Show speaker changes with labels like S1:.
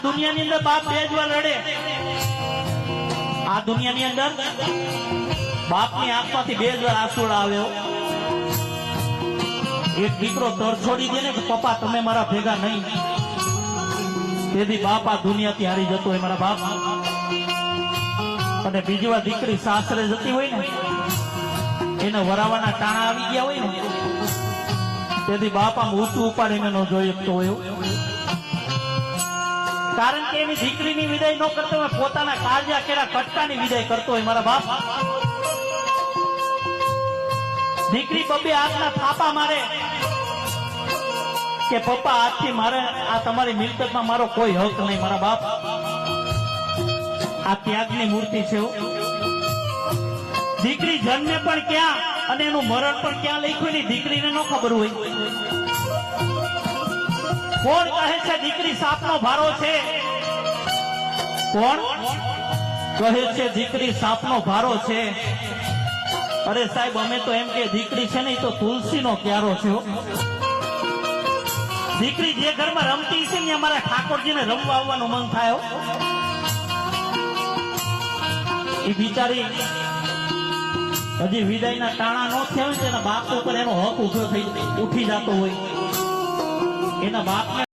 S1: દુનિયાની અંદર બાપ બે જ વાર રડે. આ દુનિયાની અંદર બાપની આંખમાંથી બે જ વાર આંસુડા આવ્યો. એક દીકરો તર છોડી દે ને કે પપ્પા તમે મારા ભેગા નહીં, તેથી બાપ આ દુનિયાથી હારી જતો હોય મારા બાપ. અને બીજી વાર દીકરી સાસરે જતી હોય ને, એને વરાવાના ટાણા આવી ગયા હોય ને, તેથી બાપ આમ ઊંચું ઉપાડીને ન જોઈ શકતો હોય. કારણ કે એની દીકરીની વિદાય ન કરતો હોય, પોતાના કાળજા કેરા કટકાની વિદાય કરતો હોય મારા બાપ. દીકરી બબ્બે હાથના થાપા મારે કે પપ્પા આજથી મારે આ તમારી મિલકતમાં મારો કોઈ હક નહીં મારા બાપ. આ ત્યાગની મૂર્તિ છે. દીકરી જન્મે પણ ક્યાં અને એનું મરણ પણ ક્યાં લખ્યું ની દીકરીને ન ખબર હોય. કોણ કહે છે દીકરી સાપનો ભારો છે? કોણ કહે છે દીકરી સાપનો ભારો છે? અરે સાહેબ, અમે તો એમ કે દીકરી છે ને એ તો તુલસીનો ક્યારો છે. દીકરી જે ઘરમાં રમતી છે ને અમારા ઠાકોરજીને રમવા આવવાનું મન થાય. એ બિચારી હજી વિદાયના ટાણા ન થયા હોય તો એના બાપ ઉપર એનો હક ઉભો થઈ ઉઠી જતો હોય. એના બાપને